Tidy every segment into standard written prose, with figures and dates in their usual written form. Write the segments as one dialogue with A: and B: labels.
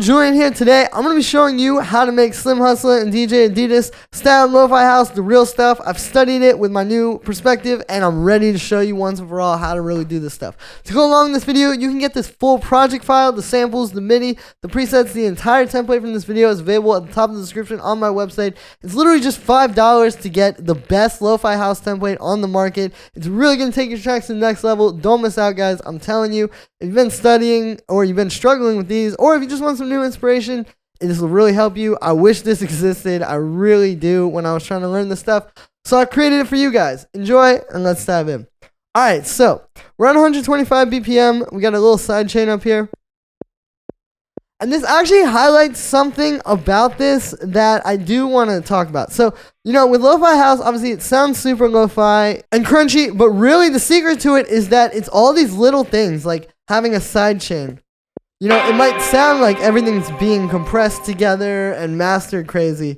A: Julian here. Today I'm going to be showing you how to make Slim HUSTLA and DJ AEDIDAS style lo-fi house, the real stuff. I've studied it with my new perspective and I'm ready to show you once and for all how to really do this stuff. To go along with this video, you can get this full project file, the samples, the MIDI, the presets, the entire template from this video is available at the top of the description on my website. It's literally just $5 to get the best lo-fi house template on the market. It's really going to take your tracks to the next level. Don't miss out, guys. I'm telling you, if you've been studying or you've been struggling with these, or if you just want some new inspiration, this will really help you. I wish this existed. I really do when I was trying to learn this stuff. So I created it for you guys. Enjoy, and let's dive in. Alright, so we're on 125 BPM. We got a little side chain up here. And this actually highlights something about this that I do want to talk about. So, you know, with lo-fi house, obviously it sounds super lo-fi and crunchy, but really the secret to it is that it's all these little things, like having a side chain. You know, it might sound like everything's being compressed together and mastered crazy,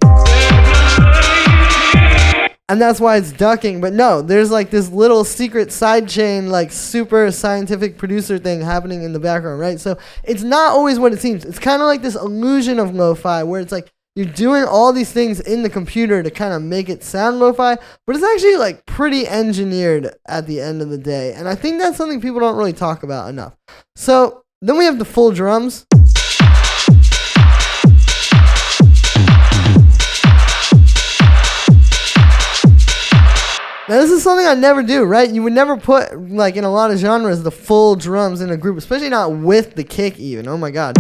A: and that's why it's ducking. But no, there's like this little secret side chain, like super scientific producer thing happening in the background, right? So it's not always what it seems. It's kind of like this illusion of lo-fi where it's like you're doing all these things in the computer to kind of make it sound lo-fi, but it's actually like pretty engineered at the end of the day. And I think that's something people don't really talk about enough. So then we have the full drums. Now this is something I never do, right? You would never put, like in a lot of genres, the full drums in a group, especially not with the kick even. Oh my god.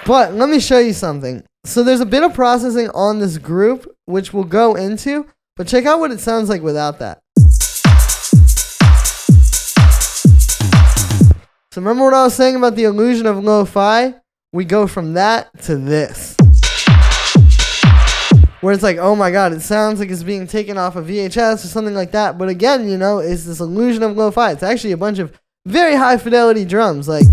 A: But let me show you something. So there's a bit of processing on this group, which we'll go into, but check out what it sounds like without that. So remember what I was saying about the illusion of lo-fi? We go from that to this, where it's like, oh my god, it sounds like it's being taken off a VHS or something like that. But again, you know, it's this illusion of lo-fi. It's actually a bunch of very high fidelity drums. Like,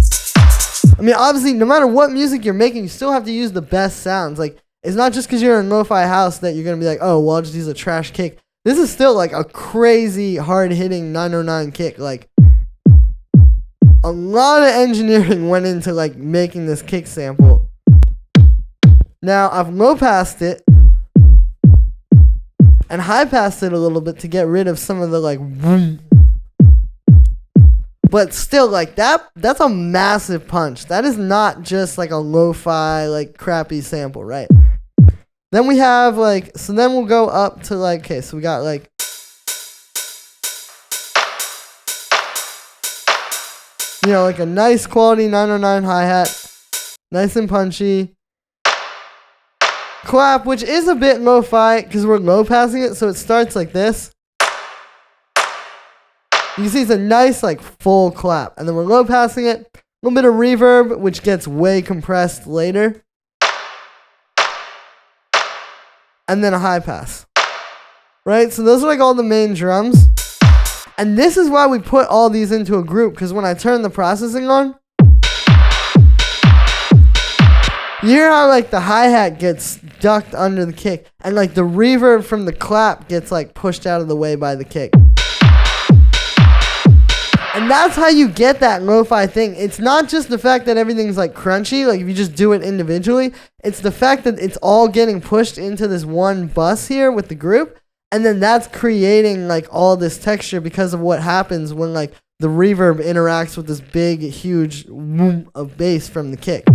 A: I mean, obviously, no matter what music you're making, you still have to use the best sounds. Like, it's not just because you're in lo-fi house that you're going to be like, oh, well, I'll just use a trash kick. This is still like a crazy hard-hitting 909 kick. Like, a lot of engineering went into like making this kick sample. Now, I've low-passed it and high-passed it a little bit to get rid of some of the like vroom. But still, like that's a massive punch. That is not just like a lo-fi, like crappy sample, right? Then we have like, so then we'll go up to like, okay, so we got like, you know, like a nice quality 909 hi-hat, nice and punchy. Clap, which is a bit lo-fi because we're low-passing it, so it starts like this. You can see it's a nice, like, full clap. And then we're low-passing it. A little bit of reverb, which gets way compressed later. And then a high pass. Right? So those are, like, all the main drums. And this is why we put all these into a group, because when I turn the processing on, you hear how, like, the hi-hat gets ducked under the kick, and, like, the reverb from the clap gets, like, pushed out of the way by the kick. And that's how you get that lo-fi thing. It's not just the fact that everything's, like, crunchy, like, if you just do it individually. It's the fact that it's all getting pushed into this one bus here with the group, and then that's creating, like, all this texture because of what happens when, like, the reverb interacts with this big, huge whoom of bass from the kick.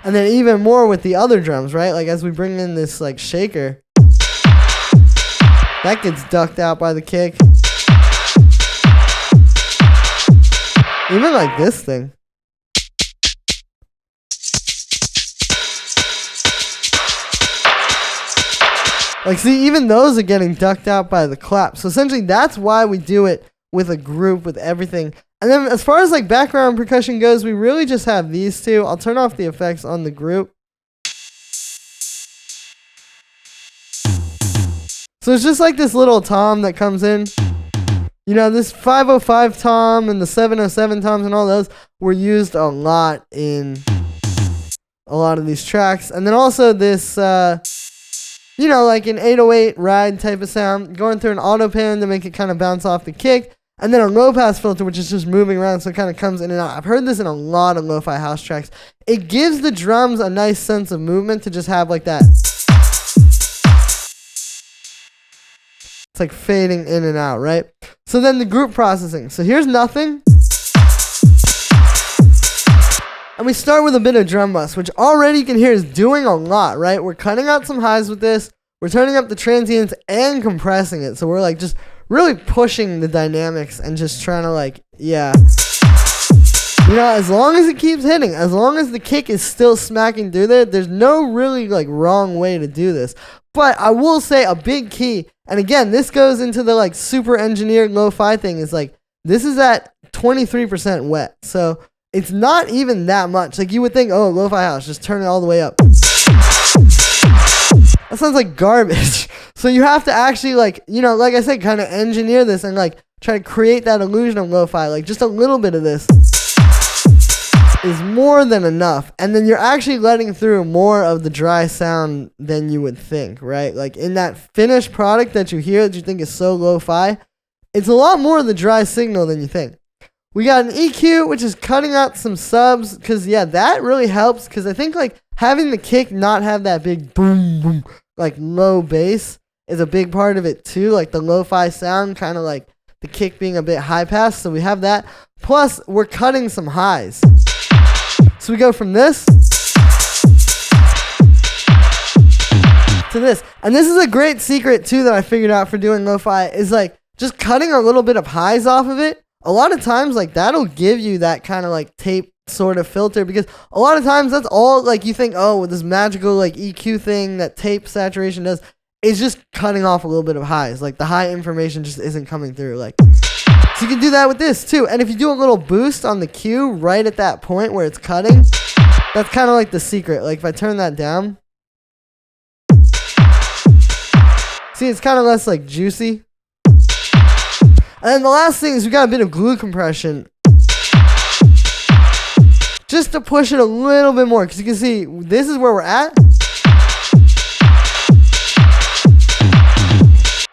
A: And then even more with the other drums, right? Like, as we bring in this, like, shaker, that gets ducked out by the kick. Even, like, this thing. Like, see, even those are getting ducked out by the clap. So, essentially, that's why we do it with a group, with everything. And then as far as like background percussion goes, we really just have these two. I'll turn off the effects on the group. So it's just like this little tom that comes in. You know, this 505 tom and the 707 toms and all those were used a lot in a lot of these tracks. And then also this, you know, like an 808 ride type of sound, going through an auto pan to make it kind of bounce off the kick. And then a low pass filter, which is just moving around, so it kind of comes in and out. I've heard this in a lot of lo-fi house tracks. It gives the drums a nice sense of movement to just have like that. It's like fading in and out, right? So then the group processing. So here's nothing. And we start with a bit of drum bus, which already you can hear is doing a lot, right? We're cutting out some highs with this. We're turning up the transients and compressing it. So we're like just really pushing the dynamics and just trying to like, yeah. You know, as long as it keeps hitting, as long as the kick is still smacking through there, there's no really like wrong way to do this. But I will say a big key, and again, this goes into the like super engineered lo-fi thing, is like, this is at 23% wet. So it's not even that much. Like you would think, oh, lo-fi house, just turn it all the way up. That sounds like garbage. So you have to actually like, you know, like I said, kind of engineer this and like try to create that illusion of lo-fi. Like just a little bit of this is more than enough. And then you're actually letting through more of the dry sound than you would think, right? Like in that finished product that you hear that you think is so lo-fi, it's a lot more of the dry signal than you think. We got an EQ, which is cutting out some subs, because, yeah, that really helps, because I think, like, having the kick not have that big boom, boom, like, low bass is a big part of it, too. Like, the lo-fi sound, kind of like the kick being a bit high pass, so we have that. Plus, we're cutting some highs. So we go from this to this. And this is a great secret, too, that I figured out for doing lo-fi, is, like, just cutting a little bit of highs off of it. A lot of times, like, that'll give you that kind of, like, tape sort of filter, because a lot of times that's all, like, you think, oh, with this magical, like, EQ thing that tape saturation does, is just cutting off a little bit of highs. Like, the high information just isn't coming through. Like, so you can do that with this, too. And if you do a little boost on the cue right at that point where it's cutting, that's kind of like the secret. Like, if I turn that down, see, it's kind of less, like, juicy. And then the last thing is we got a bit of glue compression, just to push it a little bit more, because you can see this is where we're at.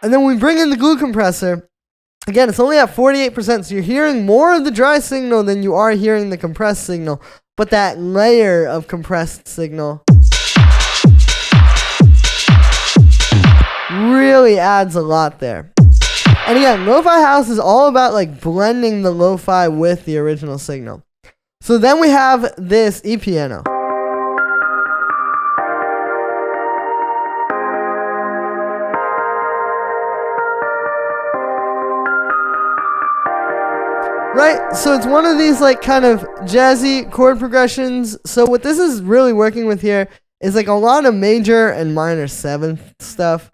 A: And then we bring in the glue compressor. Again, it's only at 48%, so you're hearing more of the dry signal than you are hearing the compressed signal, but that layer of compressed signal really adds a lot there. And again, lo-fi house is all about like blending the lo-fi with the original signal. So then we have this E-piano. Right? So it's one of these like kind of jazzy chord progressions. So what this is really working with here is like a lot of major and minor seventh stuff.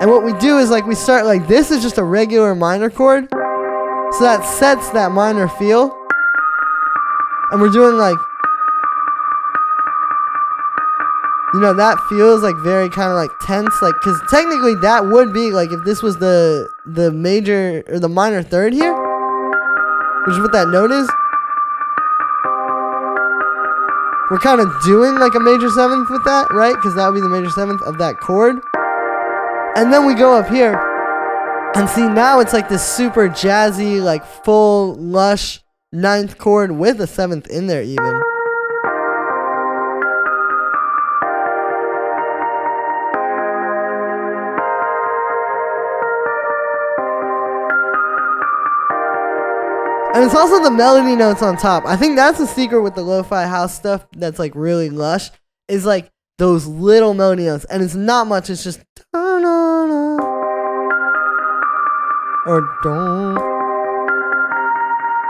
A: And what we do is like we start like this is just a regular minor chord. So that sets that minor feel. And we're doing like, you know, that feels like very kind of like tense. Like, because technically that would be like if this was the major or the minor third here, which is what that note is. We're kind of doing like a major seventh with that, right? Because that would be the major seventh of that chord. And then we go up here and see now it's like this super jazzy, like full, lush ninth chord with a seventh in there even. And it's also the melody notes on top. I think that's the secret with the lo-fi house stuff that's like really lush, is like those little melody notes. And it's not much, it's just or don't.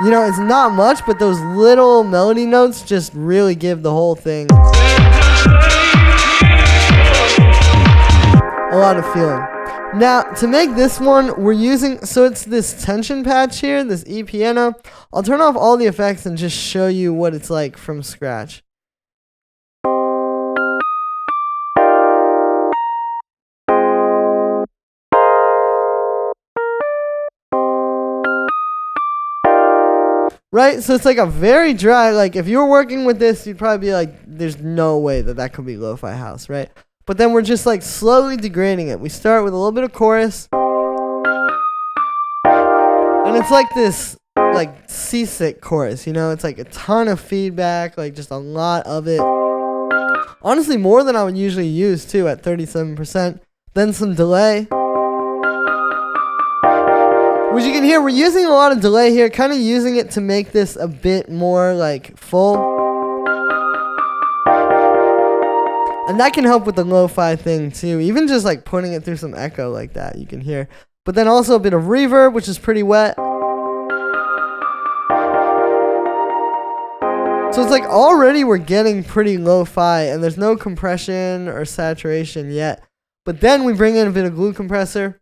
A: You know, it's not much, but those little melody notes just really give the whole thing a lot of feeling. Now, to make this one, we're using, so it's this tension patch here, this E-piano. I'll turn off all the effects and just show you what it's like from scratch. Right? So it's like a very dry, like if you were working with this, you'd probably be like, there's no way that that could be lo-fi house, right? But then we're just like slowly degrading it. We start with a little bit of chorus. And And it's like this like seasick chorus, you know, it's like a ton of feedback, like just a lot of it. Honestly, more than I would usually use too at 37%. Then some delay. Which you can hear, we're using a lot of delay here, kind of using it to make this a bit more like full. And that can help with the lo-fi thing too, even just like putting it through some echo like that, you can hear. But then also a bit of reverb, which is pretty wet. So it's like already we're getting pretty lo-fi and there's no compression or saturation yet. But then we bring in a bit of glue compressor.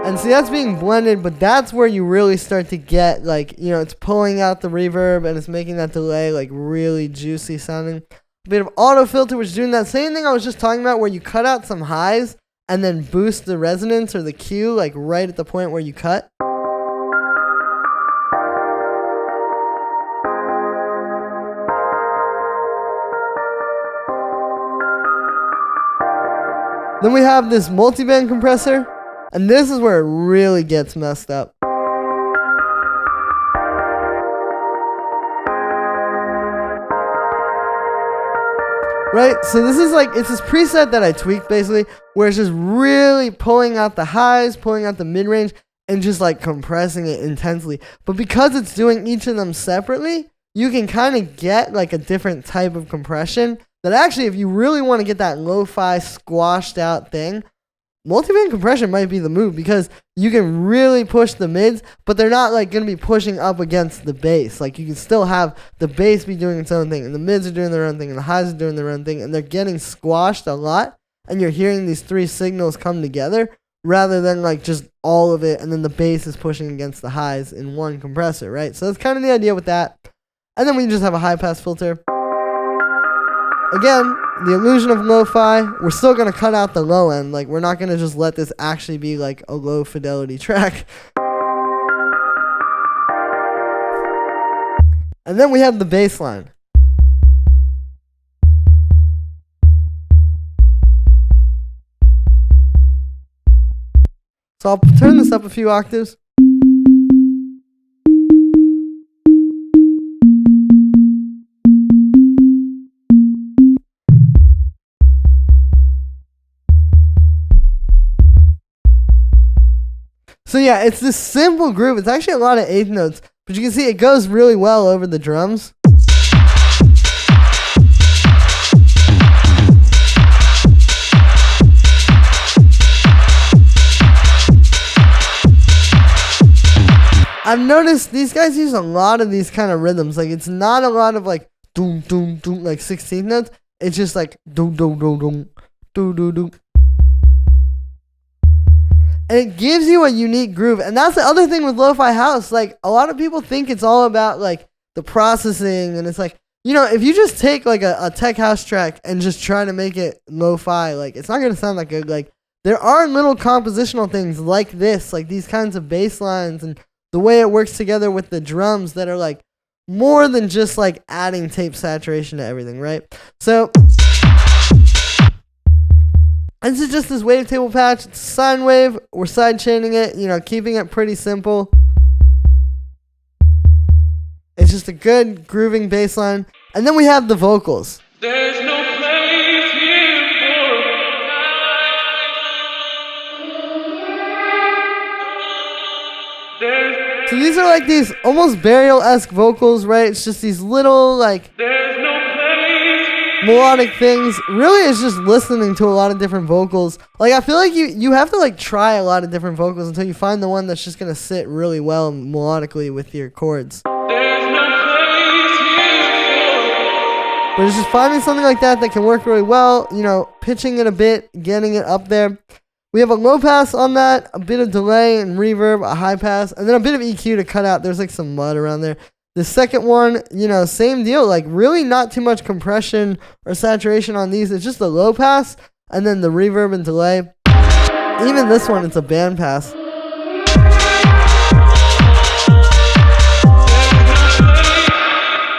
A: And see, that's being blended, but that's where you really start to get like, you know, it's pulling out the reverb and it's making that delay like really juicy sounding. A bit of auto filter, which is doing that same thing I was just talking about where you cut out some highs and then boost the resonance or the Q like right at the point where you cut. Then we have this multiband compressor, and this is where it really gets messed up. Right? So this is like, it's this preset that I tweaked basically, where it's just really pulling out the highs, pulling out the mid-range, and just like compressing it intensely. But because it's doing each of them separately, you can kind of get like a different type of compression that actually, if you really want to get that lo-fi squashed out thing, multiband compression might be the move because you can really push the mids, but they're not like going to be pushing up against the bass. Like you can still have the bass be doing its own thing, and the mids are doing their own thing, and the highs are doing their own thing, and they're getting squashed a lot, and you're hearing these three signals come together rather than like just all of it, and then the bass is pushing against the highs in one compressor, right? So that's kind of the idea with that. And then we just have a high-pass filter. Again, the illusion of lo-fi, we're still going to cut out the low end. Like, we're not going to just let this actually be like a low fidelity track. And then we have the bass line. So I'll turn this up a few octaves. So yeah, it's this simple groove. It's actually a lot of eighth notes, but you can see it goes really well over the drums. I've noticed these guys use a lot of these kind of rhythms. Like it's not a lot of like doom doom doom like 16th notes. It's just like doom doom doom doom doom doom doom. And it gives you a unique groove. And that's the other thing with lo-fi house. Like, a lot of people think it's all about, like, the processing. And it's like, you know, if you just take, like, a tech house track and just try to make it lo-fi, like, it's not going to sound that good. Like, there are little compositional things like this, like these kinds of bass lines and the way it works together with the drums that are, like, more than just, like, adding tape saturation to everything, right? So this is just this wavetable patch. It's a sine wave. We're sidechaining it, you know, keeping it pretty simple. It's just a good grooving bass line. And then we have the vocals.
B: There's no place here for
A: So these are like these almost burial-esque vocals, right? It's just these little, like, melodic things. Really, it's just listening to a lot of different vocals. Like, I feel like you have to, like, try a lot of different vocals until you find the one that's just going to sit really well melodically with your chords. But it's just finding something like that that can work really well, you know, pitching it a bit, getting it up there. We have a low pass on that, a bit of delay and reverb, a high pass, and then a bit of EQ to cut out. There's, like, some mud around there. The second one, you know, same deal. Like, really not too much compression or saturation on these. It's just the low pass and then the reverb and delay. Even this one, it's a band pass.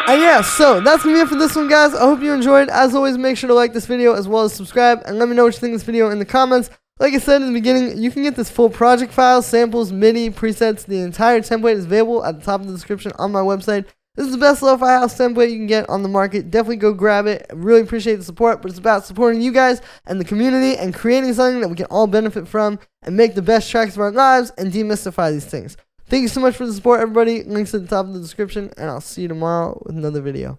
A: And yeah, so that's going to be it for this one, guys. I hope you enjoyed. As always, make sure to like this video as well as subscribe. And let me know what you think of this video in the comments. Like I said in the beginning, you can get this full project file, samples, MIDI, presets. The entire template is available at the top of the description on my website. This is the best lo-fi house template you can get on the market. Definitely go grab it. I really appreciate the support, but it's about supporting you guys and the community and creating something that we can all benefit from and make the best tracks of our lives and demystify these things. Thank you so much for the support, everybody. Links at the top of the description, and I'll see you tomorrow with another video.